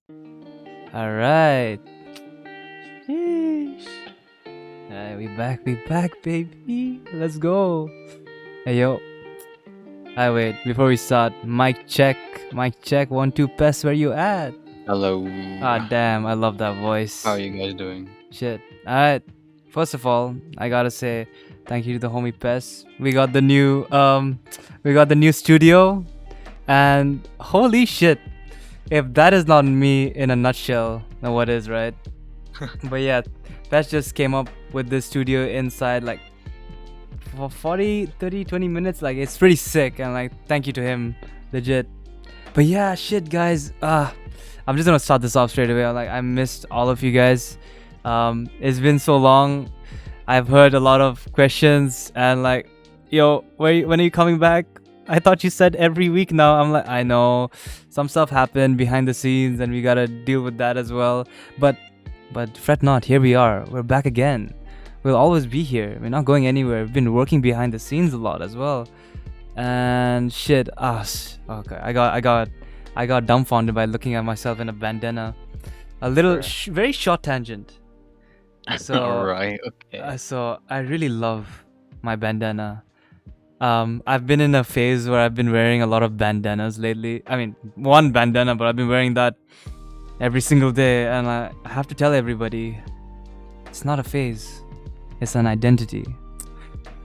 All right. Sheesh. Alright, we back, baby. Let's go. Hey yo. Hi, wait. Before we start, mic check. 1 2 Pes, where you at? Hello. Ah, damn, I love that How are voice. you guys doing? Shit. Alright. First of all, I gotta say thank you to the homie Pes. We got the new studio, and holy shit, if that is not me in a nutshell, then what is, right? But yeah, Pes just came up with this studio inside like for 40, 30, 20 minutes. Like, it's pretty sick, and like, thank you to him, legit. But yeah, shit, guys. I'm just gonna start this off straight away. Like, I missed all of you guys. It's been so long. I've heard a lot of questions, and like, yo, when are you coming back? I thought you said every week now. I'm like, I know some stuff happened behind the scenes, and we gotta deal with that as well. But fret not, here we are. We're back again. We'll always be here. We're not going anywhere. We've been working behind the scenes a lot as well. And shit, okay. I got dumbfounded by looking at myself in a bandana. A little, Right. very short tangent. So, Alright, okay. so I really love my bandana. I've been in a phase where I've been wearing a lot of bandanas lately. I mean, one bandana, but I've been wearing that every single day, and I have to tell everybody, it's not a phase. It's an identity.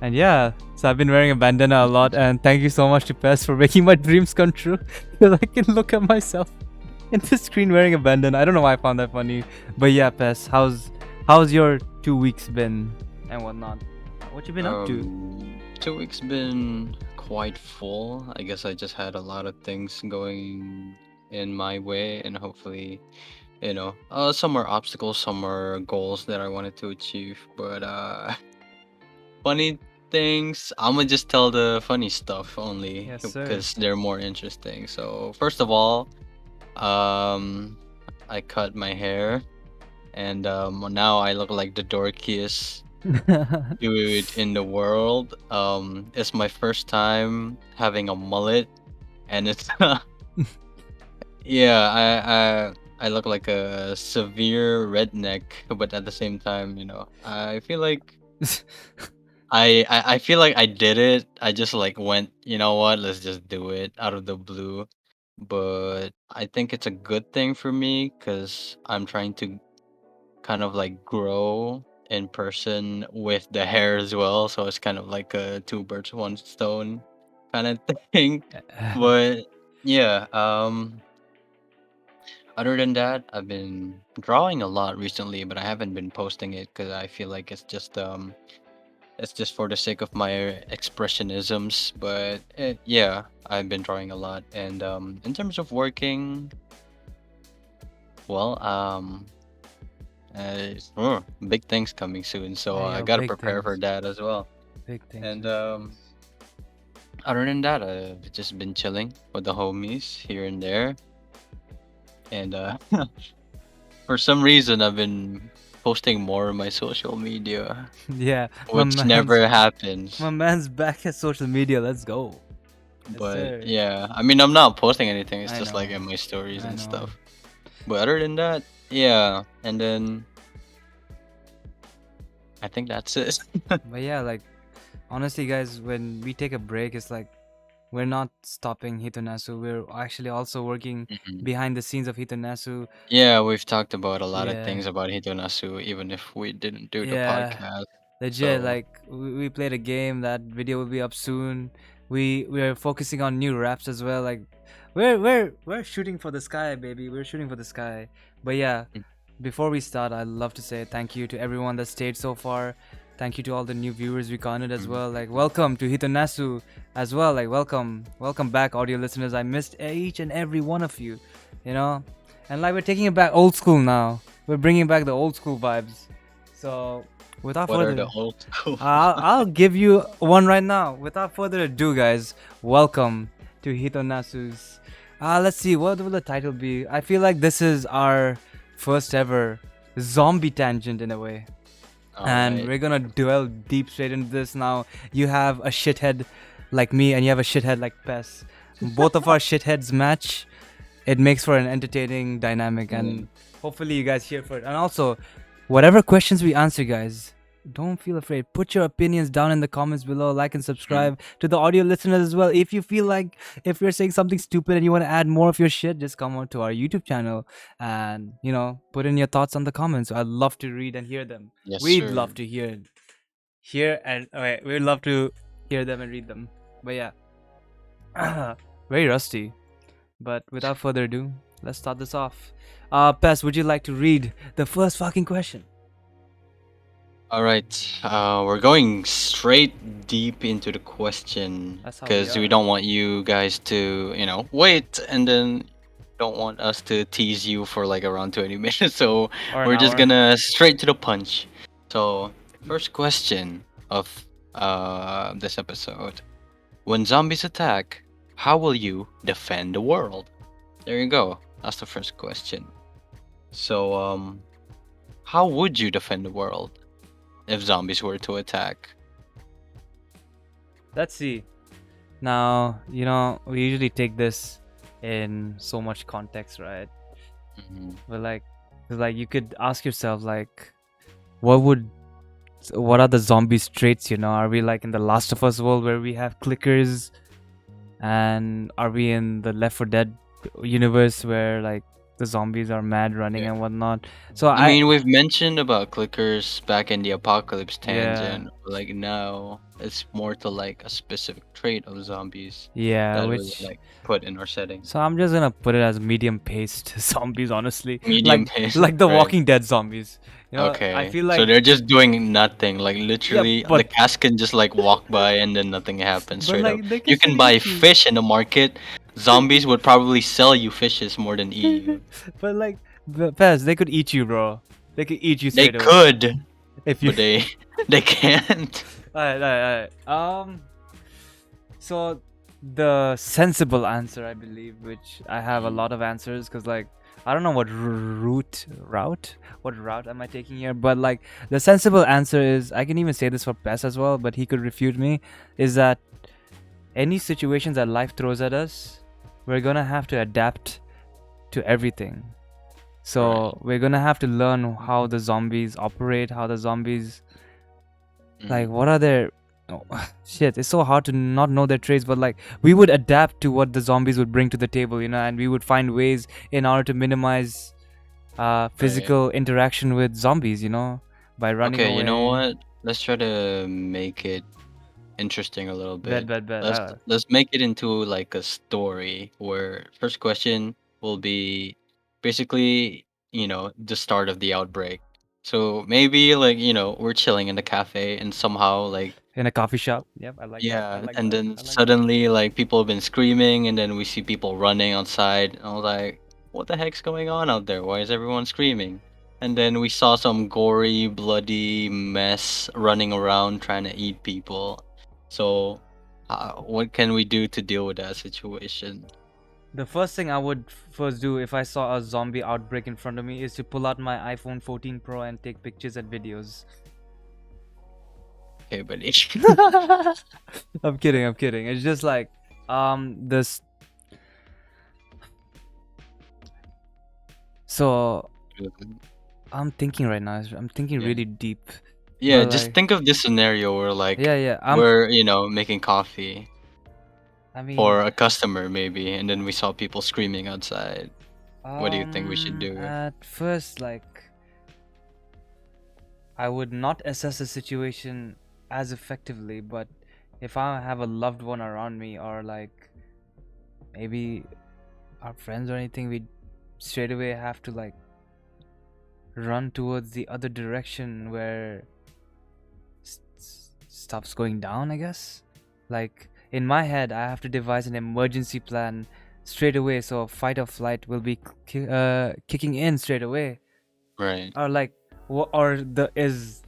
And yeah, so I've been wearing a bandana a lot, and thank you so much to Pes for making my dreams come true. Because I can look at myself in the screen wearing a bandana. I don't know why I found that funny, but yeah, Pes, how's your 2 weeks been and whatnot? What you been up to? 2 weeks been quite full. I guess I just had a lot of things going in my way, and hopefully, some are obstacles, some are goals that I wanted to achieve. But funny things, I'm gonna just tell the funny stuff only Yes, sir. because they're more interesting. So first of all, um, I cut my hair. And now I look like the dorkiest dude in the world. It's my first time having a mullet, and it's yeah, I look like a severe redneck, but at the same time, I feel like I feel like I did it. I just like went, you know what? Let's just do it out of the blue. But I think it's a good thing for me because I'm trying to kind of like grow in person with the hair as well. So it's kind of like a two birds, one stone kind of thing. But yeah, other than that, I've been drawing a lot recently, but I haven't been posting it because I feel like it's just for the sake of my expressionisms. But yeah, I've been drawing a lot, and in terms of working, well, big things coming soon, so Hey I yo, gotta big prepare for things. that as well. Big things, And big things. other than that, I've just been chilling with the homies here and there. And for some reason, I've been posting more on my social media, Yeah, my which man's never happens. my man's back at social media. Let's go. Yes, But sir. yeah, I mean, I'm not posting anything. It's I just like know. in my stories I and know. stuff. But other than that, yeah. And then I think that's it. But yeah, like, honestly, guys, when we take a break, it's like we're not stopping Hito Nasu. We're actually also working Mhm. behind the scenes of Hito Nasu. Yeah, we've talked about a lot of Yeah, things about Hito Nasu, even if we didn't do the yeah, podcast. legit. So, Like, we played a game. That video will be up soon. We're focusing on new raps as well. Like, we're shooting for the sky, baby. We're shooting for the sky. But yeah, mm, before we start, I'd love to say thank you to everyone that stayed so far. Thank you to all the new viewers we garnered as mm, well. Like, welcome to Hito Nasu as well. Like, welcome back, audio listeners. I missed each and every one of you, you know. And like, we're taking it back old school now. We're bringing back the old school vibes. So, without what are the further, old school? I'll give you one right now. Without further ado, guys, welcome to Hito Nasu's. Let's see, what will the title be? I feel like this is our first ever zombie tangent in a way. All And right. we're gonna delve deep straight into this now. You have a shithead like me, and you have a shithead like Pes. Both of our shitheads match. it makes for an entertaining dynamic, Yeah. and hopefully you guys here for it. And also, whatever questions we answer, guys, don't feel afraid. Put your opinions down in the comments below. Like and subscribe to the audio listeners as well. If you feel like if we're saying something stupid and you want to add more of your shit, just come on to our YouTube channel and put in your thoughts on the comments. I'd love to read and hear them. Yes, We'd sir. love to hear and okay, we'd love to hear them and read them. But yeah, very rusty. But without further ado, let's start this off. Pes, would you like to read the first fucking question? All right. We're going straight deep into the question That's how we because we are. don't want you guys to, wait and then don't want us to tease you for like around 20 minutes. So Or an we're just hour. gonna straight to the punch. So, first question of this episode: when zombies attack, how will you defend the world? There you go. That's the first question. So, how would you defend the world if zombies were to attack? Let's see. Now, we usually take this in so much context, right? Mhm. But like you could ask yourself, like, what are the zombies' traits? Are we like in the Last of Us world where we have clickers, and are we in the Left 4 Dead universe where like the zombies are mad running Yeah. and whatnot? So I mean, we've mentioned about clickers back in the apocalypse yeah, tangent. But, like now, it's more to like a specific trait of zombies yeah, that we would which like put in our setting. so I'm just gonna put it as medium paced zombies, honestly, Medium like pace, like the right? Walking Dead zombies. I Okay, feel so like they're just doing nothing. Like yeah, literally, the but cast can just like walk by and then nothing happens. but Straight up, like they can you still can buy eat you. fish in the market. Zombies would probably sell you fishes more than eat you. But like the Pez, they could eat you, bro. They could eat you They straight away could, if you. but they they can't. Alright. So the sensible answer, I believe, which I have a Mhm. lot of answers, because like I don't know what route am I taking here, but like the sensible answer is, I can even say this for Pes as well, but he could refute me, is that any situations that life throws at us, we're gonna have to adapt to everything. Right. So we're gonna have to learn how the zombies operate, how the zombies, like, Mhm. what are their oh, shit, it's so hard to not know their traits, but like we would adapt to what the zombies would bring to the table, and we would find ways in order to minimize Right. physical interaction with zombies, by running Okay, you know away. what? Let's try to make it interesting a little Bet, bit. bet, bet. Let's make it into like a story where first question will be basically, the start of the outbreak. So maybe like, we're chilling in the cafe and somehow like In a coffee shop. Yep, I like that. I yeah, like and that. then I like that. suddenly like people have been screaming and then we see people running outside and I was like, what the heck's going on out there? Why is everyone screaming? And then we saw some gory, bloody mess running around trying to eat people. So, what can we do to deal with that situation? The first thing I would first do if I saw a zombie outbreak in front of me is to pull out my iPhone 14 Pro and take pictures and videos. Okay, buddy. I'm kidding. I'm kidding. It's just like this. So I'm thinking right now. I'm thinking Yeah. really deep, Yeah, but just like think of this scenario where like yeah. we're, making coffee I mean, for a customer maybe, and then we saw people screaming outside. What do you think we should do? at first, like, I would not assess the situation as effectively, but if I have a loved one around me, or like maybe our friends or anything, we straight away have to like run towards the other direction where stuff's going down, I guess. Like in my head, I have to devise an emergency plan straight away, so fight or flight will be kicking in straight away. Right. Or like, or the is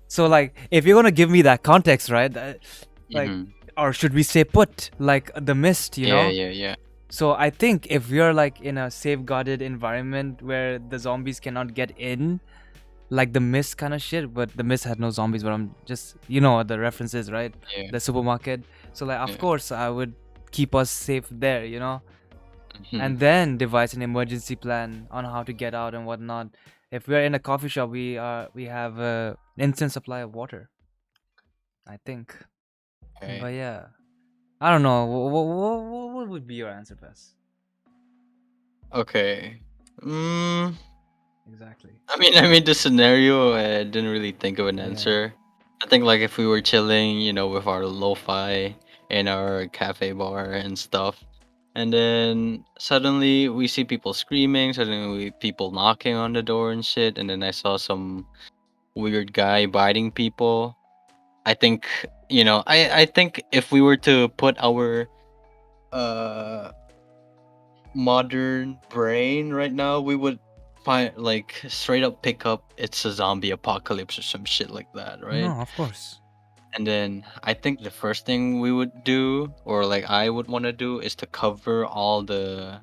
so like if you're gonna give me that context, right? Like, Mhm. or should we stay put like the mist, Yeah, yeah, yeah. So I think if we're like in a safeguarded environment where the zombies cannot get in, like the Mist kind of shit, but the Mist had no zombies, but I'm just, what the references, right? Yeah, The supermarket. So like, of yeah. course, I would keep us safe there, Mhm. and then devise an emergency plan on how to get out and whatnot. If we're in a coffee shop, we have a instant supply of water, I think. But Okay. yeah, I don't know. What would be your answer, Pes? Okay. Mm, Exactly. I mean, the scenario, I didn't really think of an Yeah. answer. I think like if we were chilling, with our lo-fi in our cafe bar and stuff, and then suddenly we see people screaming, suddenly people knocking on the door and shit, and then I saw some weird guy biting people. I think, I think if we were to put our uh modern brain right now, we would find like straight up pick up it's a zombie apocalypse or some shit like that, right? No, of course. And then I think the first thing we would do, or like I would want to do, is to cover all the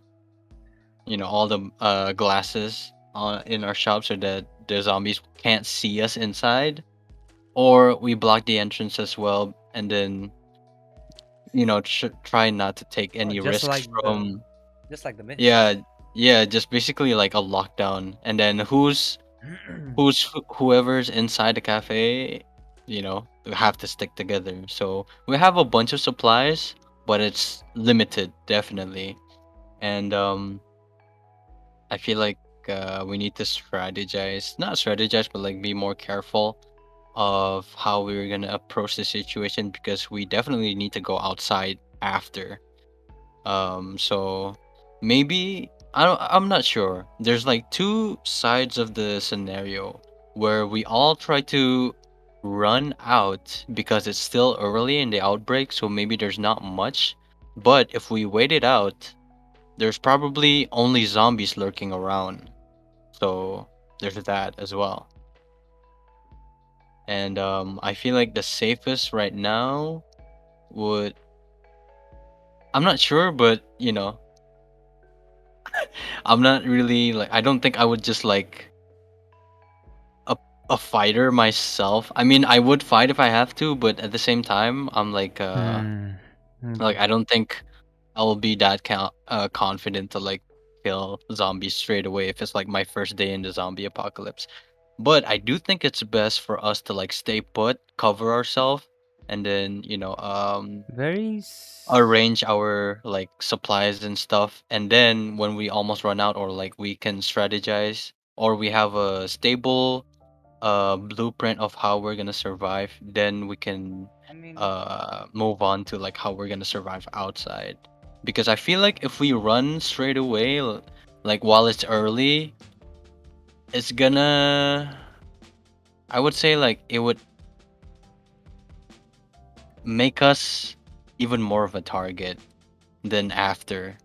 glasses in our shop so that the zombies can't see us inside, or we block the entrance as well, and then try not to take Oh, any risks from. just like the mist. Yeah, yeah, just basically like a lockdown, and then whoever's inside the cafe, have to stick together. So we have a bunch of supplies, but it's limited, definitely. And I feel like we need to strategize, not strategize, but like be more careful of how we're gonna approach the situation because we definitely need to go outside after. So maybe I'm not sure. There's like two sides of the scenario where we all try to run out because it's still early in the outbreak, so maybe there's not much. But if we wait it out, there's probably only zombies lurking around. So there's that as well. And I feel like the safest right now would I'm not sure, but I'm not really like I don't think I would just like a a fighter myself. I mean, I would fight if I have to, but at the same time, I'm Hmm. like Hmm. I don't think I will be that confident to like kill zombies straight away if it's like my first day in the zombie apocalypse. But I do think it's best for us to like stay put, cover ourselves, and then Very. arrange our like supplies and stuff, and then when we almost run out or like we can strategize or we have a stable blueprint of how we're gonna survive, then we can I mean, move on to like how we're gonna survive outside, because I feel like if we run straight away like while it's early, it's gonna, I would say like it would make us even more of a target than after,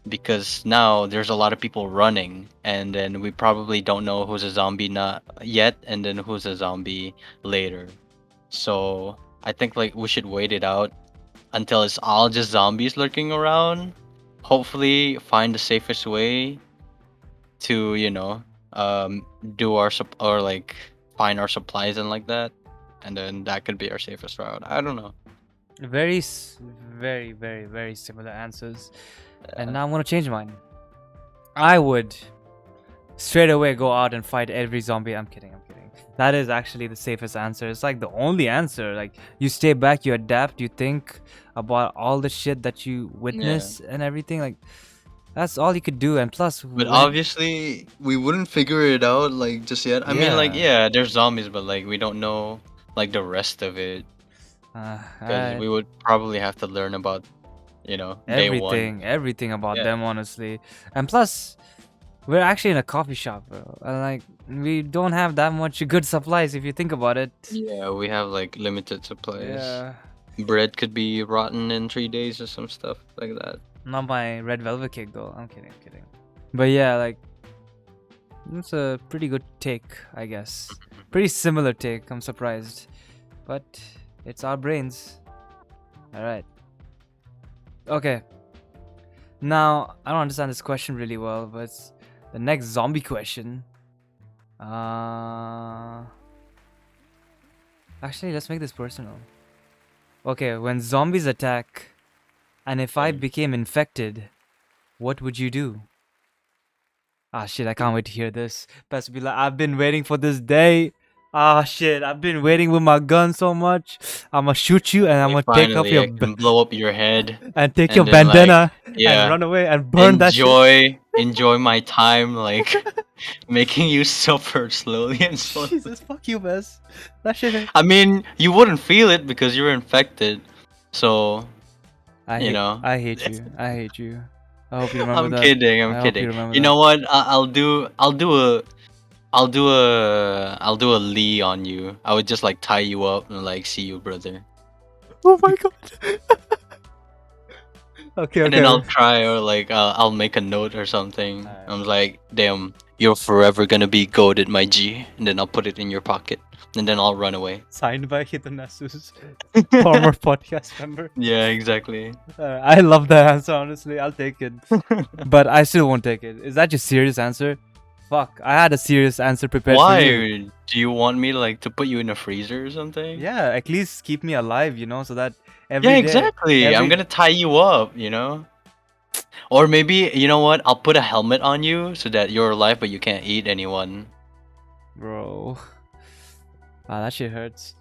because now there's a lot of people running and then we probably don't know who's a zombie not yet and then who's a zombie later. So I think like we should wait it out until it's all just zombies lurking around, hopefully find the safest way to um do our or like find our supplies and like that, and then that could be our safest route. I don't know. very, very, very, very similar answers. And uh, now I'm gonna change mine. I would straight away go out and fight every zombie. I'm kidding. I'm kidding. That is actually the safest answer. It's like the only answer. Like you stay back, you adapt, you think about all the shit that you yeah. witness and everything. Like that's all you could do. And plus, But when obviously, we wouldn't figure it out like just yet. I mean, like, yeah, yeah, there's zombies, but like we don't know like the rest of it because uh, we would probably have to learn about day one. everything about Yeah, them, honestly. And plus, we're actually in a coffee shop, bro. And like we don't have that much good supplies if you think about it. yeah, we have like limited supplies. Yeah, Bread could be rotten in 3 days or some stuff like that. not my red velvet cake though. I'm kidding. I'm kidding. But yeah, like it's a pretty good take, I guess. Pretty similar take. I'm surprised, but it's our brains. All right. Okay. Now I don't understand this question really well, but it's the next zombie question. Uh, Actually, let's make this personal. Okay, when zombies attack, and if I Okay. became infected, what would you do? Ah, shit, I can't wait to hear this. Best be like, I've been waiting for this day. Ah, shit, I've been waiting with my gun so much. I'ma shoot you and I'm Hey, gonna take off finally, your I can blow up your head, and take your and then bandana and yeah, run away and burn that shit. enjoy my time, making you suffer slowly and slowly. Jesus, fuck you, Bess. That shit. I mean, you wouldn't feel it because you're infected, so you know. I hate you. I hate you. I hope you remember I'm that. kidding. I'm I hope you kidding. remember You that. know what? I'll do a Lee on you. I would just like tie you up and like see you, brother. Oh my god. Okay, And then okay. I'll try or I'll make a note or something. Alright. I'm like, damn, you're forever gonna be goaded, my G. And then I'll put it in your pocket. And then I'll run away. Signed by Hito Nasu's former podcast member. Yeah, exactly. I love that answer, honestly. I'll take it. But I still won't take it. Is that your serious answer? Fuck, I had a serious answer prepared for you. Why? Do you want me to put you in a freezer or something? Yeah, at least keep me alive, you know, so that Yeah, every day, exactly. I'm gonna tie you up, Or maybe, you know what? I'll put a helmet on you so that you're alive but you can't eat anyone. Bro. Ah, that shit hurts.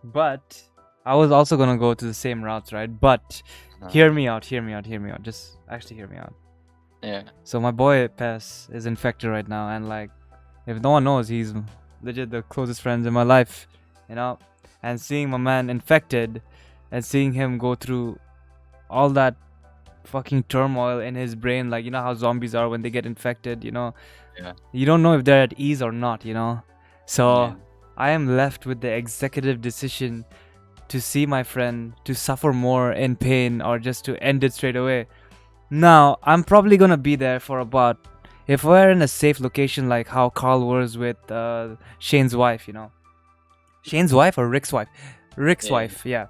But I was also gonna go to the same routes, right? But hear me out, hear me out, hear me out. Just actually hear me out. Yeah. So my boy Pes is infected right now, and like, if no one knows, he's legit the closest friends in my life, you know. And seeing my man infected, and seeing him go through all that fucking turmoil in his brain, like you know how zombies are when they get infected, you know. Yeah. You don't know if they're at ease or not, you know. So Yeah. I am left with the executive decision to see my friend to suffer more in pain or just to end it straight away. Now, I'm probably gonna be there for about, if we're in a safe location like how Carl was with Shane's wife, you know. Shane's wife or Rick's wife? Rick's Yeah. wife, yeah.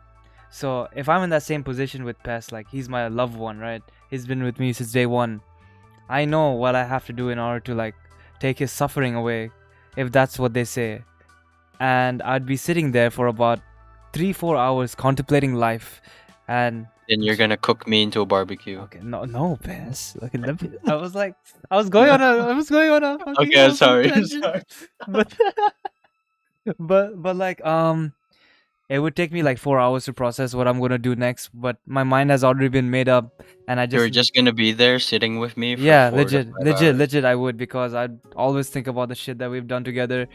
So if I'm in that same position with Pes, like he's my loved one, right? He's been with me since day one. I know what I have to do in order to like take his suffering away, if that's what they say. And I'd be sitting there for about 3-4 hours contemplating life, and Then you're gonna cook me into a barbecue. okay, no, Bess. Look at them. I was like, I was going on a fucking Okay, I'm wholesome sorry. I'm tangent. sorry. But but like it would take me like 4 hours to process what I'm gonna do next. But my mind has already been made up, and I You're just just gonna be there sitting with me for yeah, 4 to 5 hours. legit. I would, because I'd always think about the shit that we've done together.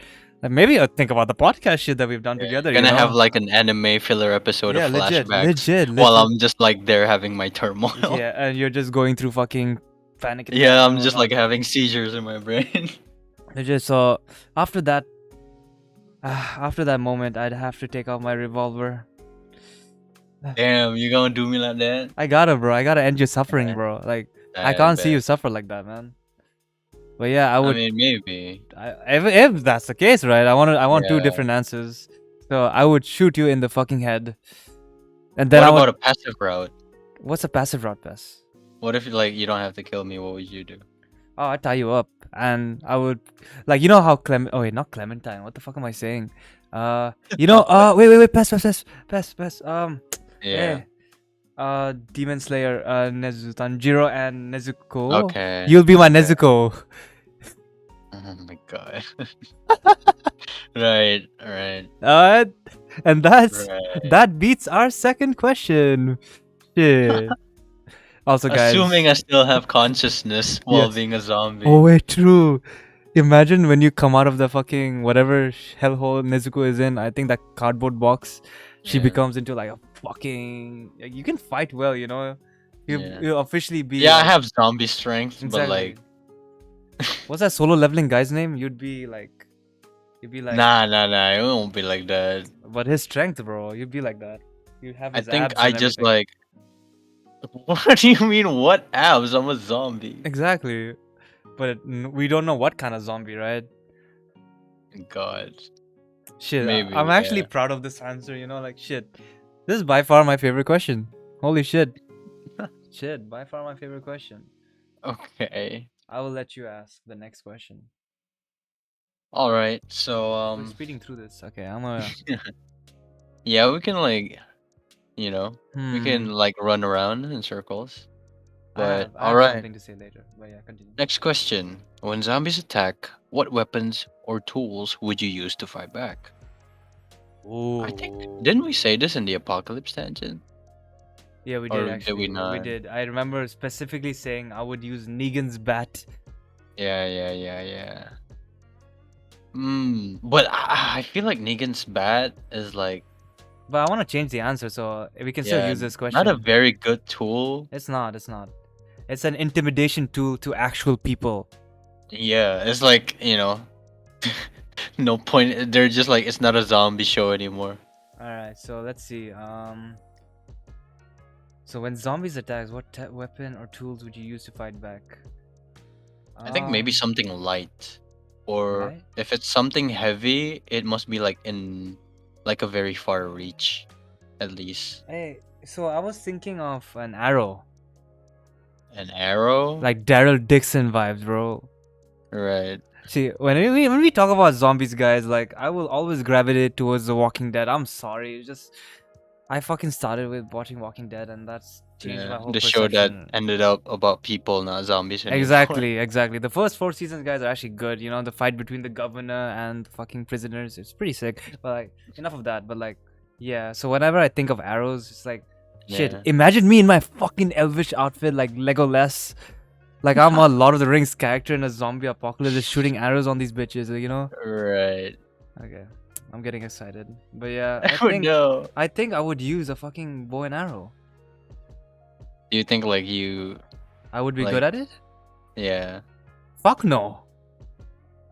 Like maybe I'd think about the podcast shit that we've done Yeah, together. you're You gonna have know? like an anime filler episode of Yeah, flashbacks while I'm just like there having my turmoil. Yeah, and you're just going through fucking panic attacks Yeah, I'm and just whatnot. like having seizures in my brain. Legit. So after that, after that moment, I'd have to take out my revolver. Damn, you gonna do me like that? I gotta, bro. I gotta end your suffering, Yeah, bro. Like I I can't see you bet. suffer like that, man. But yeah, I I would. mean, maybe. If that's the case, right? I want two Yeah. different answers. So I would shoot you in the fucking head, and then What I about would. a passive route? What's a passive route, Bess? What if like you don't have to kill me? What would you do? Oh, I'd tie you up, and I would, like, you know how Oh wait, not Clementine. What the fuck am I saying? You know. Wait. Pass. Yeah. Hey. Demon Slayer, Tanjiro and Nezuko. Okay. You'll be my Okay. Nezuko. Oh my god. Right. Right. And Right. that beats our second question. Shit. Also, guys. Assuming I still have consciousness while Yes. being a zombie. Oh wait, true. Imagine when you come out of the fucking whatever hellhole Nezuko is in. I think that cardboard box. She Yeah. becomes into like a fucking. Like, you can fight well, you know. Yeah. You officially be. Yeah, I like, have zombie strength, but exactly. What's that solo leveling guy's name? You'd be like. nah, it won't be like that. But his strength, bro. You'd be like that. You'd have I his think abs I and just everything. What do you mean? What abs? I'm a zombie. Exactly. But we don't know what kind of zombie, right? God. Shit, Maybe. I'm actually Yeah. proud of this answer, you know, like shit. This is by far my favorite question. Holy shit. Shit, by far my favorite question. Okay. I will let you ask the next question. All right. So We're speeding through this. Okay, I'm gonna. yeah, we can we can run around in circles. But I all have right. something to say later. But yeah, continue. Next question. When zombies attack, what weapons or tools would you use to fight back? I think Oh. didn't we say this in the apocalypse tangent? Yeah, we did Or did we actually. We not? did. I remember specifically saying I would use Negan's bat. Yeah. But I feel like Negan's bat is like, But I want to change the answer, so we can still yeah, use this not a question. very good tool. It's not. It's not. It's an intimidation tool to actual people. Yeah, it's like, no point. They're just like, it's not a zombie show anymore. All right. So let's see. So when zombies attack, what weapon or tools would you use to fight back? I think maybe Um, something light. Or light. if it's something heavy, it must be like in like a very far reach, at least. Hey, so I was thinking of an arrow, An arrow? like Daryl Dixon vibes, bro. Right. See, when we talk about zombies, guys, like I will always gravitate towards The Walking Dead. I'm sorry, it's just I fucking started with watching Walking Dead, and that's changed Yeah. my whole The show that perception. ended up about people, not zombies anymore. Exactly. The first 4 seasons, guys, are actually good. You know, the fight between the governor and the fucking prisoners, it's pretty sick. But like, enough of that. But like, yeah. So whenever I think of arrows, it's like, shit. Yeah. Imagine me in my fucking elvish outfit, like Legolas. Like I'm a Lord of the Rings character in a zombie apocalypse, just shooting arrows on these bitches. You know? Right. Okay, I'm getting excited. But yeah, Oh no. I think I would use a fucking bow and arrow. Do you think like you I would be good like at it. yeah. Fuck no.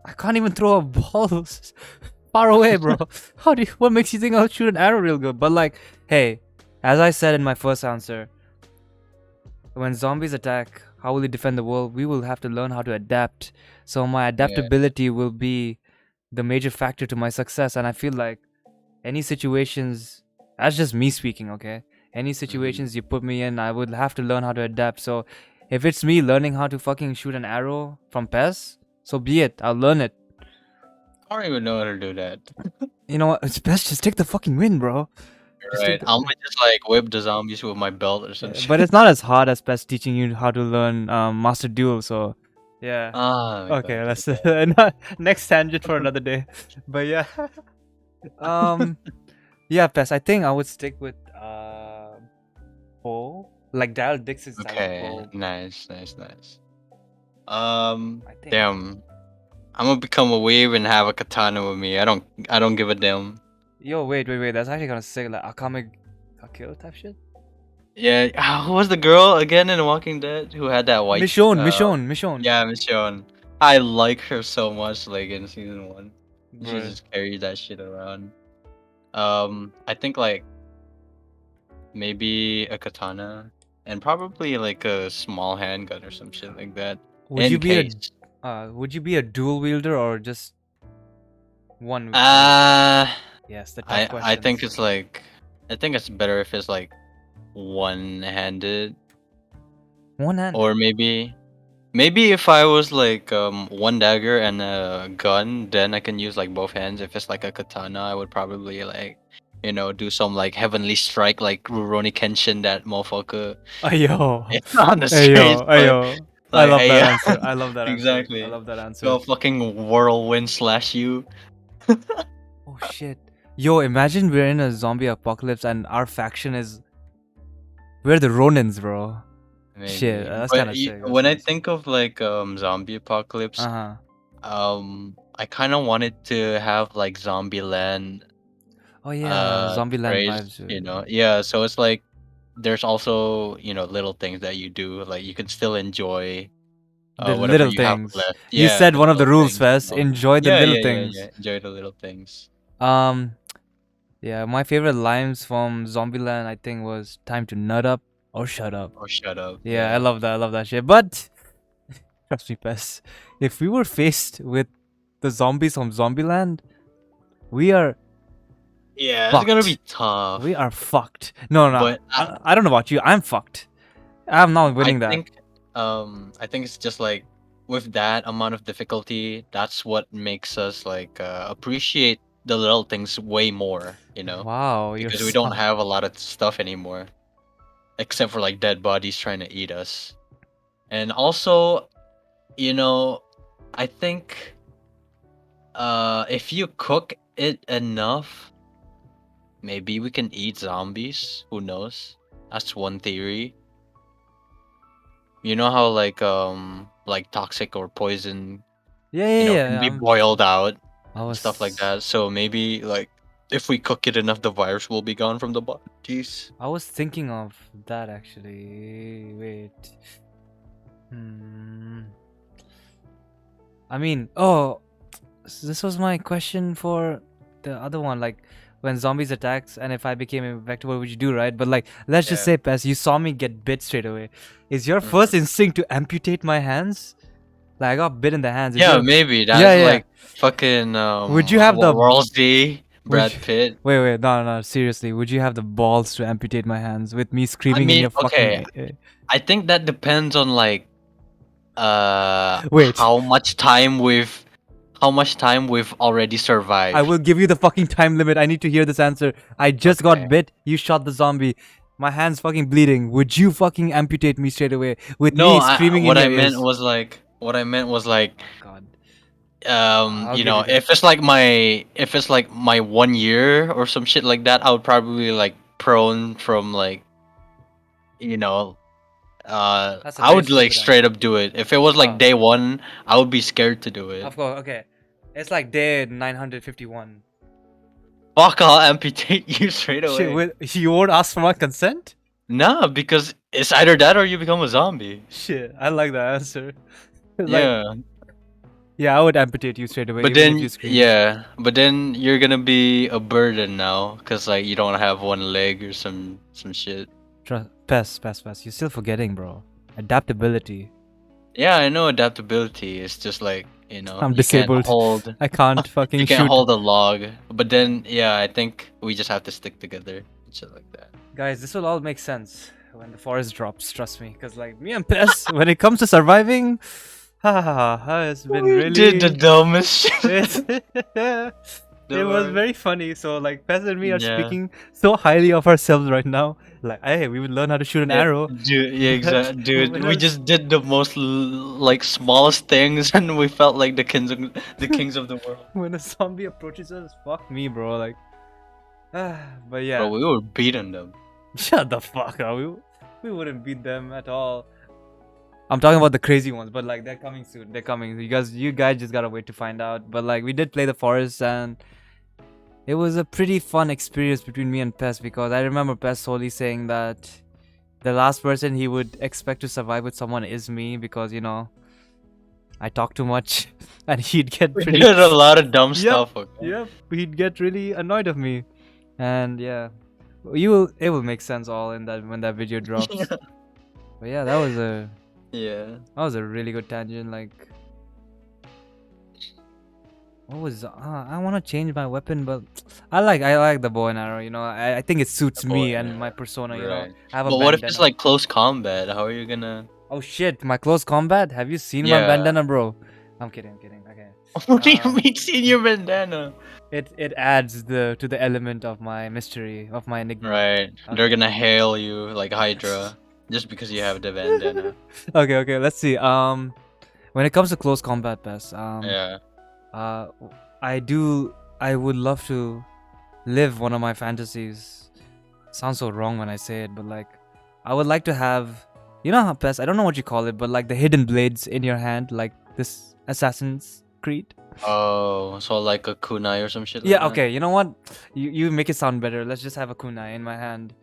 I can't even throw a ball far away, bro. What makes you think I'll shoot an arrow real good? But like, hey, as I said in my first answer, when zombies attack, how will you defend the world? We will have to learn how to adapt. So my Yeah. adaptability will be the major factor to my success. And I feel like any situations, that's just me speaking, okay? Any Mhm. situations you put me in, I would have to learn how to adapt. So if it's me learning how to fucking shoot an arrow from Pes, so be it. I'll learn it. I don't even know how to do that. You know what? It's best just take the fucking win, bro. Just take Right. the. I'm gonna just like whip the zombies with my belt or some But shit. it's not as hard as Pes teaching you how to learn Master Duel. So yeah. Oh my Okay, god. let's Okay. next tangent for another day. But yeah, um, yeah, Pes. I think I would stick with bow, like Dial Dix's style of Okay. bow. Nice. I think. Damn. I'm gonna become a weave and have a katana with me. I don't give a damn. Yo, wait. That's actually gonna say like Akame kill type shit. Yeah, who was the girl again in Walking Dead who had that white Michonne. yeah, Michonne. I like her so much like in season 1. She Bruh. just carried that shit around. I think like maybe a katana and probably like a small handgun or some shit like that Would you in be a case. would you be a dual wielder or just one? Uh Yes, the tough I think questions. it's like I think it's better if it's like one-handed or One-handed. maybe if I was like one dagger and a gun, then I can use like both hands. If it's like a katana, I would probably like do some like heavenly strike like Rurouni Kenshin that motherfucker Ayo. on the streets Ayo. I like love hey that yeah answer. I love that answer. I exactly love that answer. go fucking whirlwind slash you. Oh shit. Yo, imagine we're in a zombie apocalypse and our faction is we're the Ronins, bro. Shit, Maybe that's kind but of sick. That's when kind I of sick. think of like zombie apocalypse, Uh-huh. I kind of wanted to have like zombie land Oh yeah, Zombieland phrase, vibes, dude. yeah, so it's like there's also little things that you do like you can still enjoy The whatever little you have things. left, You yeah, said the one of the little rules, things, Fest. Enjoy the little yeah, things. enjoy the little things Um, yeah, my favorite lines from Zombieland, I think, was "Time to nut up or shut up." or shut up, Yeah, I yeah. love that. I love that shit. But trust me, Pes, if we were faced with the zombies from Zombieland, we are Yeah, it's gonna be fucked. We tough, are fucked. No. but I don't know about you. I'm fucked. I'm not I winning that. think I think it's just like with that amount of difficulty, that's what makes us like appreciate the little things way more, Wow, you're because we don't soft. have a lot of stuff anymore except for like dead bodies trying to eat us. And also, you know, I think if you cook it enough, maybe we can eat zombies. Who knows? That's one theory. You know how like toxic or poison, Yeah, yeah, can yeah. be boiled out I and stuff like was that. So maybe like if we cook it enough, the virus will be gone from the bodies. I was thinking of that actually. Wait. Hmm. I mean, oh, this was my question for the other one. Like, when zombies attacks and if I became infected, what would you do, right? But like, let's just Yeah. say, Pes, you saw me get bit straight away. Is your Mhm. first instinct to amputate my hands? Like, I got bit in the hands. Is Yeah, your maybe yeah, that's yeah. like fucking Would you have the World Z, would Brad you, Pitt. wait, no, no, seriously? Would you have the balls to amputate my hands with me I screaming in mean, your okay, fucking? I think that depends on like Wait, how much time we've already I survived. will give you the fucking time limit. I need to hear this answer. I just got Okay. bit. You shot the zombie. My hand's fucking bleeding. Would you fucking amputate me straight away with No, me screaming in what I your meant ears? was like Oh god. I'll you give know, you that. if it's like my 1 year or some shit like that, I would probably like prone from like, you know, That's a I very would like stupid straight answer. up do it. If it was like Oh, day one, I would be scared to do it. of course. Okay. It's like day 951. Fuck, I'll amputate you straight Shit, away. you won't ask for my consent? Nah, because it's either that or you become a zombie. Shit, I like that answer. Like, Yeah. yeah, I would amputate you straight away, But even if you then, scream. yeah, but then you're gonna be a burden now, cause like you don't have one leg or some shit. Trust, pass. You're still forgetting, bro. Adaptability. Yeah, I know adaptability is just like, I'm disabled. I can't you fucking can't shoot. hold a log. But then, yeah, I think we just have to stick together and shit like that. Guys, this will all make sense when the forest drops, trust me. Because, like, me and Pes, when it comes to surviving, it's been We did the really. dumbest It, shit. it was Dude. very funny. So, like, Pes and me are Yeah. speaking so highly of ourselves right now. Like, hey, we would learn how to shoot an Yeah, arrow. dude, yeah, But exactly, dude. when We a, just did the most like smallest things, and we felt like the kings of the world. when a zombie approaches us, fuck me, bro. Like, but Bro, yeah. we were beating them. Shut the fuck up. We wouldn't beat them at all. I'm talking about the crazy ones, but like they're coming soon. They're coming. You guys just gotta wait to find out. But like we did play the forest, and it was a pretty fun experience between me and Pes, because I remember Pes solely saying that the last person he would expect to survive with someone is me, because I talk too much, and he'd get We pretty. did a lot of dumb Yep, stuff. Okay. yep. He'd get really annoyed of me, and yeah, it will make sense all in that when that video drops. But yeah, Yeah. that was a really good tangent. Like, what was I want to change my weapon, but I like the bow and arrow. I think it suits The bow me and and my arrow. persona. Right. I have a But what if it's bandana. like close combat? How are you gonna? Oh shit, my close combat. Have you seen my Yeah. bandana, bro? I'm kidding. Okay. What do you Uh, mean, senior bandana? it adds to the element of my mystery, of my enigma. Right. They're Okay. gonna hail you like Hydra just because you have the bandana. Okay. Let's see. When it comes to close combat, Bess, Yeah. uh, I would love to live one of my fantasies. Sounds so wrong when I say it, but like, I would like to have, how, Pes, I don't know what you call it, but like the hidden blades in your hand, like this Assassin's Creed. Oh, so like a kunai or some shit like Yeah, that? okay, you know what? You make it sound better. Let's just have a kunai in my hand.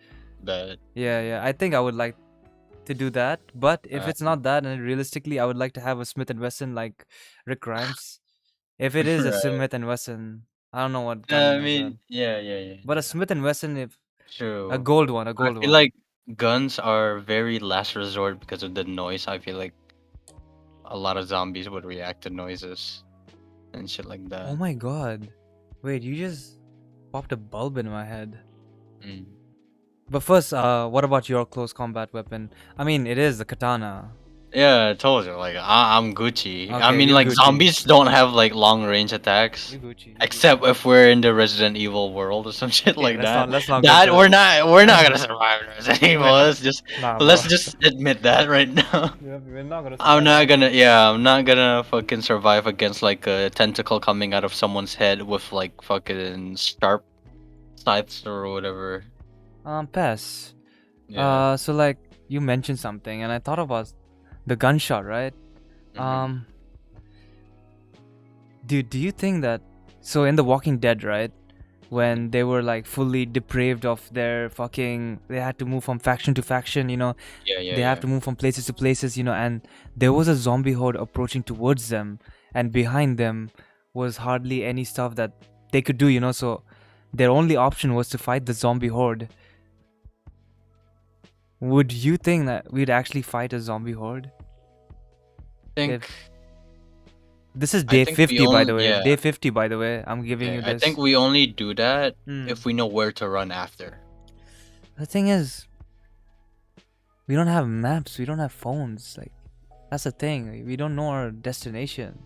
That. Yeah, I think I would like to do that, but if Uh, it's not that, and realistically, I would like to have a Smith and Wesson like Rick Grimes. If it is a right. Smith and Wesson, I don't know what gun I is that, mean, yeah. but a Smith and Wesson, if a True. gold one, a I gold feel one. like guns are very last resort because of the noise. I feel like a lot of zombies would react to noises and shit like Oh that. my god. Wait, you just popped a bulb in my head. Mm. But first, what about your close combat weapon? I mean, it is the katana. Yeah, I told you. Like I'm Gucci. I Okay, mean, you like Gucci. zombies don't have like long range attacks, You Gucci. You except Gucci. if we're in the Resident Evil world or some shit Okay, like let's that. not get That to. we're not gonna survive in Resident Evil. We're not. Nah, bro. Let's just admit that right now. We're not gonna I'm survive not that. gonna. Yeah, I'm not gonna fucking survive against like a tentacle coming out of someone's head with like fucking sharp scythes or whatever. Pes. Yeah. So like you mentioned something, and I thought about the gunshot, right? Hmm. Um, do you think that so in The Walking Dead, right? When they were like fully depraved of their fucking, they had to move from faction to faction, Yeah, yeah, they have yeah. to move from places to places, and there was a zombie horde approaching towards them, and behind them was hardly any stuff that they could do, so their only option was to fight the zombie horde. Would you think that we'd actually fight a zombie horde? Think If this is I day think we 50, by only the way, yeah. day 50, by the way, I'm giving Yeah, you I think this. we only do that Hmm. if we know where to run after. The thing is, we don't have maps, we don't have phones. Like, that's the thing. We don't know our destination.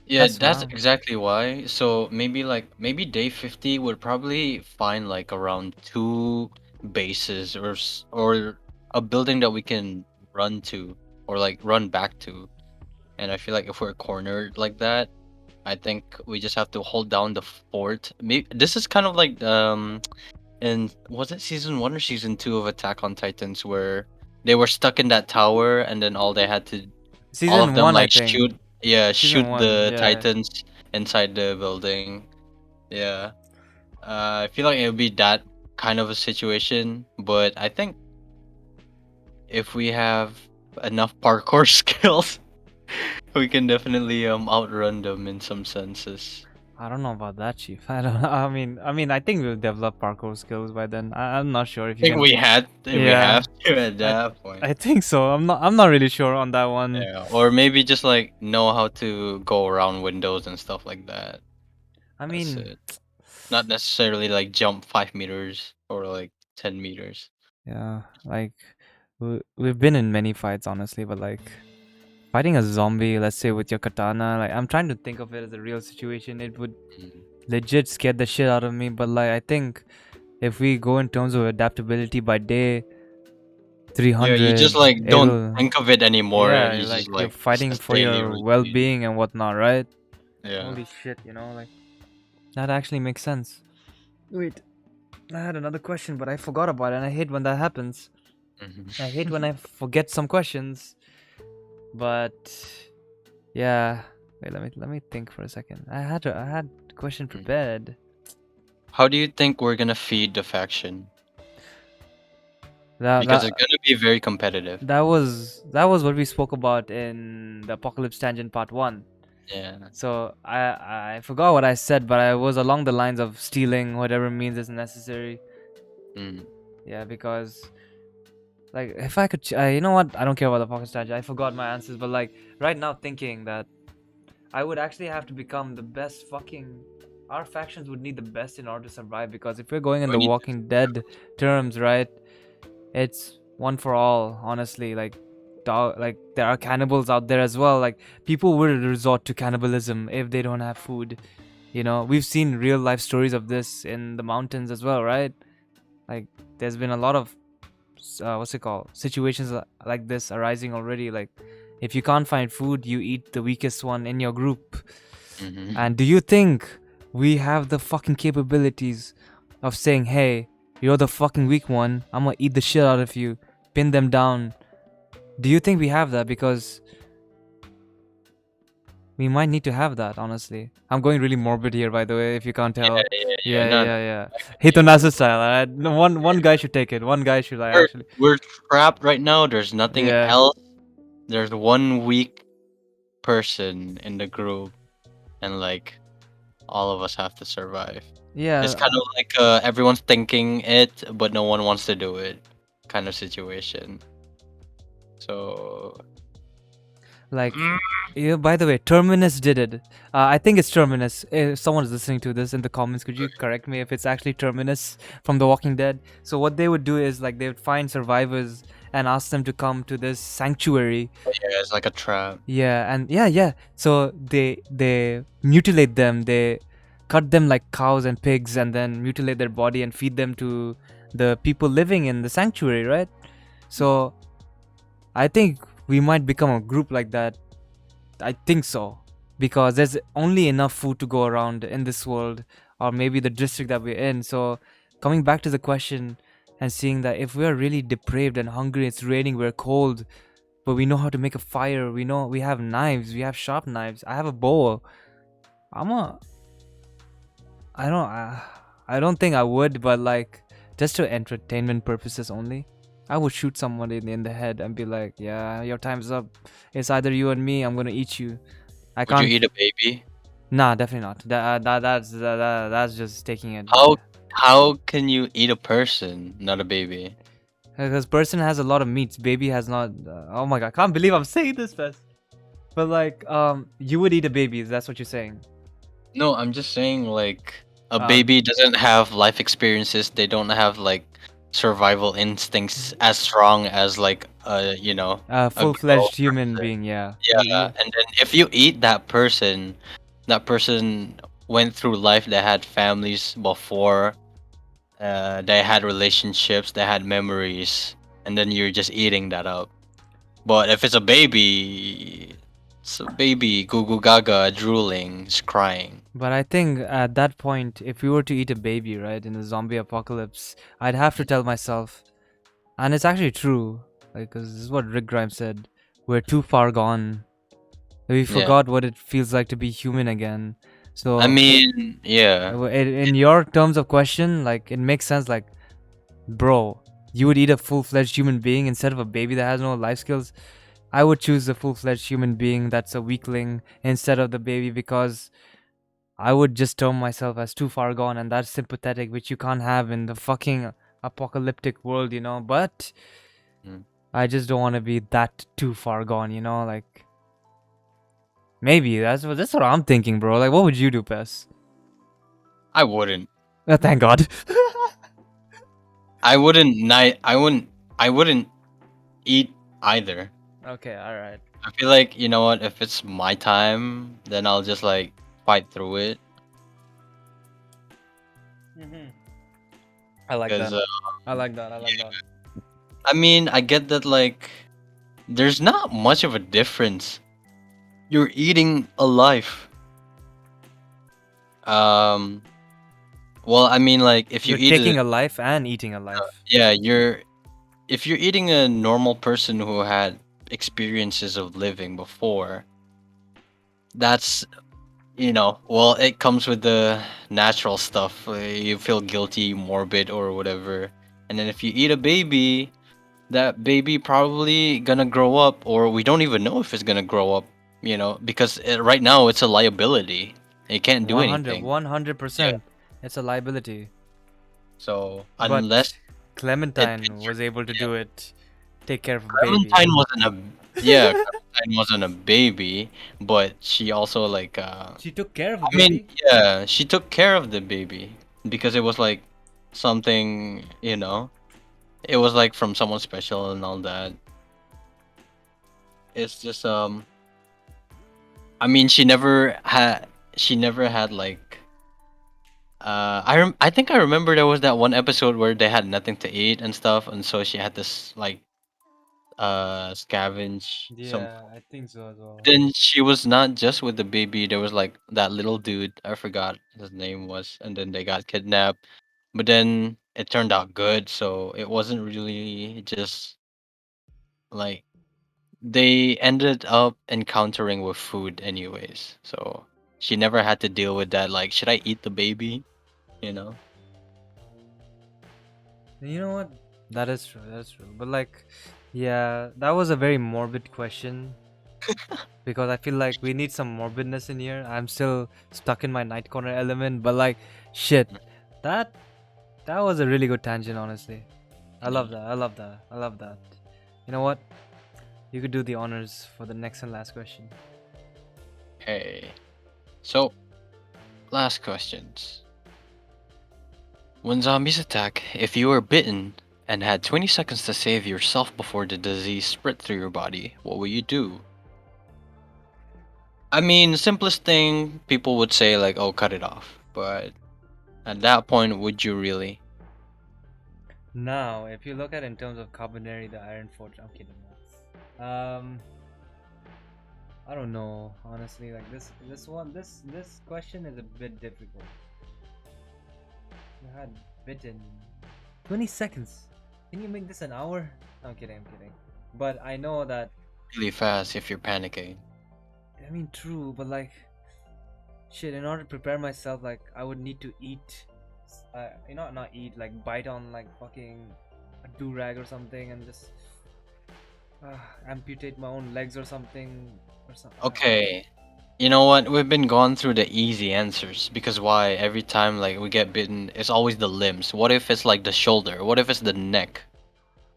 Yeah, That's that's why. exactly why. So maybe day 50 would probably find like around two bases or a building that we can run to or like run back to. And I feel like if we're cornered like that, I think we just have to hold down the fort. Maybe this is kind of like in was it season 1 or season 2 of Attack on Titans where they were stuck in that tower and then all of Season them one, I like think. shoot Season one, the yeah. Titans inside the building. Yeah. I feel like it would be that kind of a situation, but I think if we have enough parkour skills, we can definitely outrun them in some senses. I don't know about that, Chief. I don't. I think we'll develop parkour skills by then. I'm not sure if I you think can. we Yeah, have to at I that point. I think so. I'm not really sure on that one. Yeah, or maybe just like know how to go around windows and stuff like that. I That's mean, it. Not necessarily like jump 5 meters or like 10 meters. yeah, like we've been in many fights, honestly, but like fighting a zombie, let's say with your katana, like I'm trying to think of it as a real situation. It would Mm. legit scare the shit out of me. But like I think if we go in terms of adaptability by day Yeah, you just 300, like don't it'll, think of it anymore. yeah, You just like you're like it's fighting just for daily your routine. well-being and whatnot, right? Yeah. Holy shit, like that actually makes sense. Wait, I had another question, but I forgot about it, and I hate when that happens. I hate when Mhm. I forget some questions. But yeah, wait, let me think for a second. I had a question prepared. How do you think we're gonna feed the faction? That Because that it's gonna be very competitive. that was what we spoke about in the Apocalypse Tangent Part One. Yeah. So I forgot what I said, but I was along the lines of stealing whatever means is necessary. Mm. Yeah, because like if I could, you know what? I don't care about the Apocalypse Tangent. I forgot my answers, but like right now thinking that I would actually have to become the best fucking. Our factions would need the best in order to survive because if we're going in We the need Walking Dead terms, right? It's one for all, honestly. Like, like there are cannibals out there as well. Like people will resort to cannibalism if they don't have food. We've seen real life stories of this in the mountains as well, right? Like, there's been a lot of what's it called situations like this arising already. Like, if you can't find food, you eat the weakest one in your group. Mhm. And do you think we have the fucking capabilities of saying, hey, you're the fucking weak one, I'm gonna eat the shit out of you, pin them down? Do you think we have that? Because we might need to have that, honestly. I'm going really morbid here, by the way, if you can't Yeah, tell. yeah, yeah. Yeah, No, yeah, no, yeah, yeah. I can Hito see Nasu style. Alright? No, one guy should take it. One guy should like actually. we're trapped right now. There's nothing Yeah. else. There's one weak person in the group, and like all of us have to survive. It's Yeah. kind of like everyone's thinking it, but no one wants to do it, kind of situation. So, Like, mm, yeah, by the way, Terminus did it. I think it's Terminus. If someone is listening to this in the comments, could you correct me if it's actually Terminus from The Walking Dead? So what they would do is like they would find survivors and ask them to come to this sanctuary. Yeah, it's like a trap. Yeah, and yeah. So they mutilate them. They cut them like cows and pigs, and then mutilate their body and feed them to the people living in the sanctuary, right? So I think we might become a group like that. I think so, because there's only enough food to go around in this world, or maybe the district that we're in. So coming back to the question and seeing that if we are really depraved and hungry, it's raining, we're cold, but we know how to make a fire. We know we have knives. We have sharp knives. I have a bow. I'm a. I don't. I don't think I would, but like just to entertainment purposes only, I would shoot someone in the head and be like, "Yeah, your time's up. It's either you and me. I'm gonna eat you." I Would you can't. eat a baby? Nah, definitely not. That's just taking it. How can you eat a person, not a baby? Because person has a lot of meats. Baby has not. Oh my god, I can't believe I'm saying this, Fest. But like, you would eat a baby. That's what you're saying. No, I'm just saying like a Um, baby doesn't have life experiences. They don't have like survival instincts as strong as like a a girl full-fledged human person. being. Yeah. Yeah, and then if you eat that person went through life. They had families before. They had relationships. They had memories, and then you're just eating that up. But if it's a baby, goo goo gaga, drooling, is crying. But I think at that point, if we were to eat a baby, right, in the zombie apocalypse, I'd have to tell myself, and it's actually true, like, because this is what Rick Grimes said: we're too far gone. We Yeah. forgot what it feels like to be human again. I So, mean, yeah. in your terms of question, like, it makes sense. Like, bro, you would eat a full-fledged human being instead of a baby that has no life skills. I would choose a full-fledged human being that's a weakling instead of the baby, because I would just term myself as too far gone, and that's sympathetic, which you can't have in the fucking apocalyptic world, you know. But Mm. I just don't want to be that too far gone, you know. Like, maybe that's what I'm thinking, bro. Like, what would you do, Pes? I wouldn't. Thank God. I wouldn't. I wouldn't eat either. Okay, all right. I feel like you know what? If it's my time, then I'll just like fight through it. I like Cause that. I like that. I like that. I mean, I get that like there's not much of a difference. You're eating a life. Um. Well, I mean, like if you You're eat taking it, a life and eating a life. yeah, if you're eating a normal person who had experiences of living before, that's well, it comes with the natural stuff. You feel guilty, morbid, or whatever. And then if you eat a baby, that baby probably gonna grow up, or we don't even know if it's gonna grow up, because right now it's a liability. It can't do 100, anything. Yeah. 100%. It's a liability. So unless But it Clementine fits your was able to yeah. do it. Take care of a baby. Clementine wasn't a yeah, Clementine wasn't a baby, but she also like She took care of a I mean, baby. yeah, she took care of the baby because it was like something, it was like from someone special and all that. It's just I mean, she never had like I think I remember there was that one episode where they had nothing to eat and stuff, and so she had this like scavenge some. Yeah, I think so as well. Then she was not just with the baby. There was like that little dude. I forgot his name was, and then they got kidnapped. But then it turned out good, so it wasn't really just like they ended up encountering with food anyways. So she never had to deal with that. Like, should I eat the baby? You know? You know what? That is true. That's true. But like, yeah, that was a very morbid question, because I feel like we need some morbidness in here. I'm still stuck in my night corner element, but like, shit, that that was a really good tangent, honestly. I love Yeah. that. I love that. I love that. You know what? You could do the honors for the next and last question. Okay. So, last questions. When zombies attack, if you are bitten, and had 20 seconds to save yourself before the disease spread through your body, what will you do? I mean, simplest thing people would say like, "Oh, cut it off." But at that point, would you really? Now, if you look at it in terms of carbonary, the iron forge, I'm kidding. Um, I don't know, honestly. Like this question is a bit difficult. You had bitten 20 seconds. Can you make this an hour? I'm kidding. I'm kidding. But I know that. Really fast if you're panicking. I mean, true, but like, shit. In order to prepare myself, like, I would need to eat. Not eat, like bite on like fucking a do rag or something, and just amputate my own legs or something, or something. Okay. You know what? We've been gone through the easy answers because why? Every time like we get bitten, it's always the limbs. What if it's like the shoulder? What if it's the neck?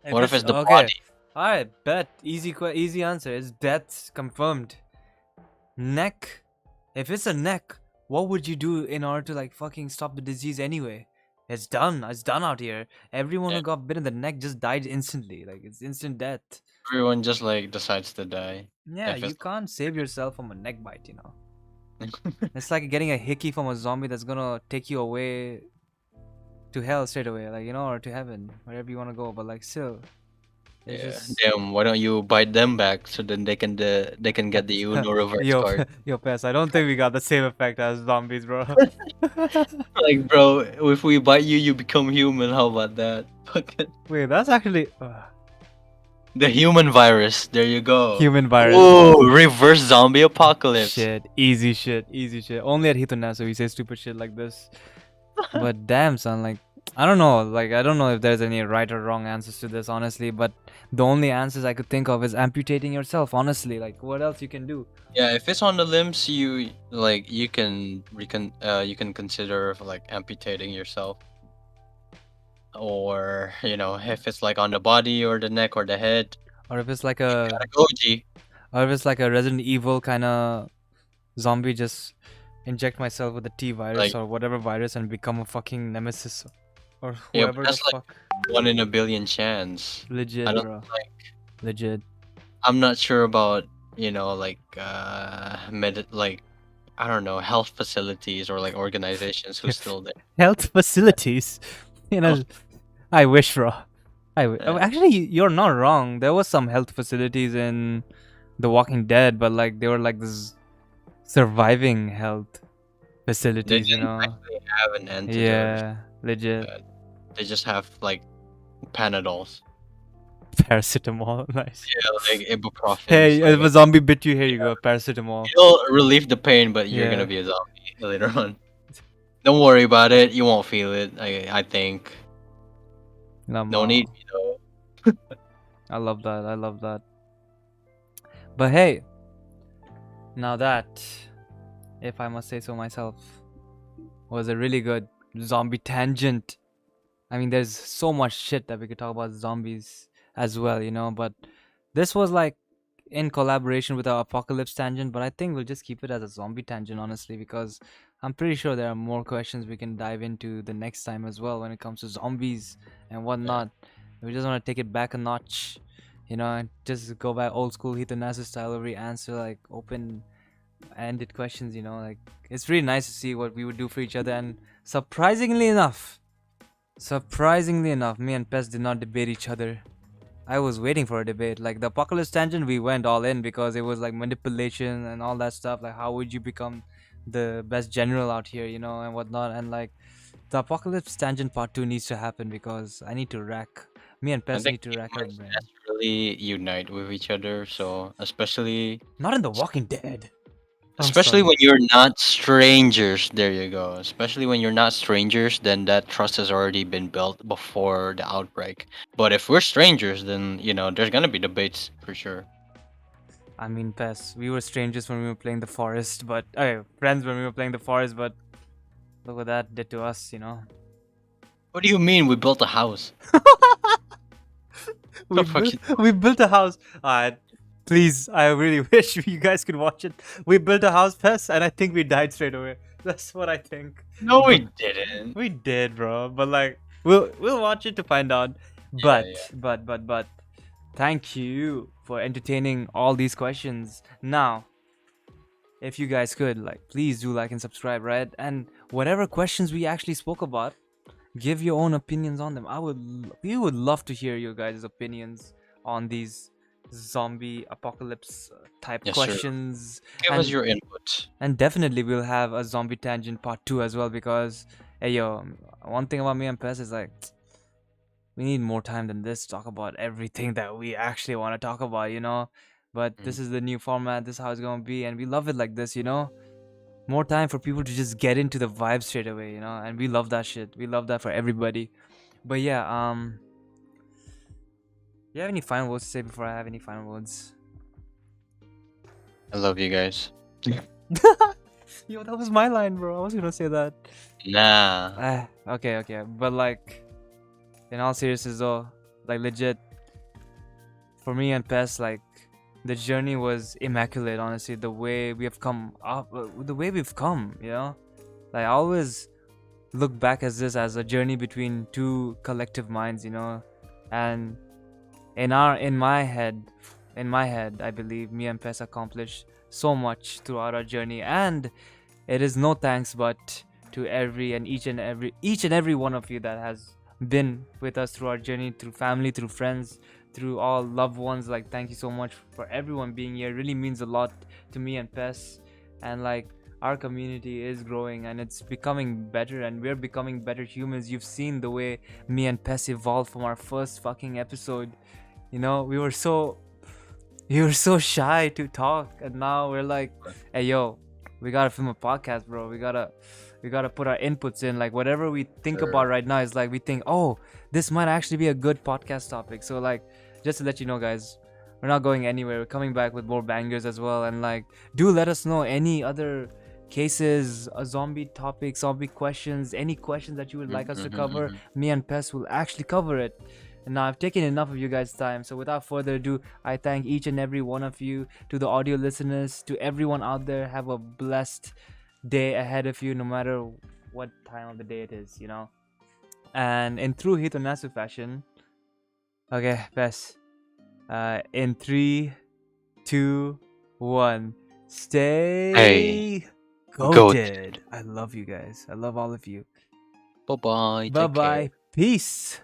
If What if it's it's the okay, body? I bet easy answer is death confirmed. Neck. If it's a neck, what would you do in order to like fucking stop the disease anyway? It's done. It's done out here. Everyone Yeah, who got bit in the neck just died instantly. Like it's instant death. everyone just like decides to die. Yeah, If you it's can't save yourself from a neck bite, you know. It's like getting a hickey from a zombie that's gonna take you away to hell straight away, like, you know, or to heaven, wherever you wanna go. But like still, it's yeah, just damn. Why don't you bite them back so then they can get the Uno reverse yo, card? yo, Pes. I don't think we got the same effect as zombies, bro. Like, bro, if we bite you, you become human. How about that? Fucking Wait, that's actually the human virus. There you go. human virus. Oh, reverse zombie apocalypse. Shit, easy shit, easy shit. Only at Hito Nasu we say stupid shit like this. But damn, son, like, I don't know. Like, I don't know if there's any right or wrong answers to this, honestly. But the only answers I could think of is amputating yourself, honestly. Like, what else you can do? Yeah, if it's on the limbs, you like you can consider like amputating yourself, or if it's like on the body or the neck or the head, Or if it's like you a, gotta go, G. or if it's like a Resident Evil kind of zombie, just inject myself with the T virus Like, or whatever virus and become a fucking nemesis or yeah, but whoever the that's like fuck. 1 in a billion chance. I Legit, don't bro. like. Legit. I'm not sure about like like I don't know, health facilities or like organizations who's still there. Health facilities. You know, I wish, bro. Uh, Actually, you're not wrong. There was some health facilities in The Walking Dead, but like they were like this surviving health they facilities, you didn't know? actually have an antidote. Yeah, legit. Uh, they just have like Panadols. Paracetamol, nice. Yeah, like ibuprofens. Hey, Like if a zombie bit you, here you go, paracetamol. it'll relieve the pain, but you're gonna Yeah. be a zombie later on. Don't worry about it. You won't feel it. I think. No need, Lama. you know. I love that. I love that. But hey, now that, if I must say so myself, was a really good zombie tangent. I mean, there's so much shit that we could talk about zombies as well, you know, but this was like in collaboration with our apocalypse tangent, but I think we'll just keep it as a zombie tangent, honestly, because I'm pretty sure there are more questions we can dive into the next time as well when it comes to zombies and Yeah. whatnot. We just want to take it back a notch, you know, and just go back old school Hito Nasu style where we answer like open ended questions, you know, like it's really nice to see what we would do for each other. And surprisingly enough, me and Pes did not debate each other. I was waiting for a debate. Like the apocalypse tangent, we went all in because it was like manipulation and all that stuff. Like, how would you become the best general out here, you know, and whatnot. And like, the apocalypse tangent part 2 needs to happen because I need to rack. Me and I Pes think need to rack our humans brain. naturally unite with each other, so Not in The Walking Dead. I'm especially sorry. when you're not strangers, there you go. Especially when you're not strangers, then that trust has already been built before the outbreak. But if we're strangers, then there's gonna be debates for sure. I mean, Pes, we were strangers when we were playing the forest, but friends when we were playing the forest. But look what that did to us, you know. What do you mean we built a house? we The fuck built you- we built a house. Please, I really wish you guys could watch it. We built a house, Pes, and I think we died straight away. That's what I think. No, But we didn't. we did, bro. But like, we'll watch it to find out. Yeah, yeah. But, thank you for entertaining all these questions. Now, if you guys could, like, please do like and subscribe, right? And whatever questions we actually spoke about, give your own opinions on them. We would love to hear your guys' opinions on these zombie apocalypse type Yes, sir. questions, Give us and your input. definitely we'll have a zombie tangent part 2 as well, because hey yo, one thing about me and Pes is like, we need more time than this to talk about everything that we actually want to talk about, you know. But Mm. this is the new format, this is how it's gonna be, and we love it like this, you know. More time for people to just get into the vibe straight away, you know, and we love that shit. We love that for everybody. But yeah, you have any final words to say before I have any final words? I love you guys. Yo, that was my line, bro. I was gonna say that. Nah. Okay. But like, in all seriousness though, like legit, for me and Pes, like, the journey was immaculate. Honestly, the way we have come up, the way we've come, you know. Like, I always look back as this as a journey between two collective minds, you know, and in my head, I believe me and Pes accomplished so much throughout our journey, and it is no thanks but to each and every one of you that has been with us through our journey, through family, through friends, through all loved ones. Like, thank you so much for everyone being here. It really means a lot to me and Pes, and like, our community is growing and it's becoming better, and we're becoming better humans. You've seen the way me and Pes evolved from our first fucking episode. You know, we were so shy to talk, and now we're like, hey yo, we gotta film a podcast, bro. We gotta put our inputs in. Like, whatever we think about Sure. right now is like, we think, oh, this might actually be a good podcast topic. So like, just to let you know, guys, we're not going anywhere. We're coming back with more bangers as well. And like, do let us know any other cases, zombie topics, zombie questions, any questions that you would like us to cover. Mm-hmm. Me and Pes will actually cover it. And now I've taken enough of you guys' time. So without further ado, I thank each and every one of you, to the audio listeners, to everyone out there. Have a blessed day ahead of you, no matter what time of the day it is, you know. And in true Hito Nasu fashion, okay, Pes. In 3, 2, 1, Hey, stay goat. goated. I love you guys. I love all of you. Bye bye. Bye Take care. bye. Peace.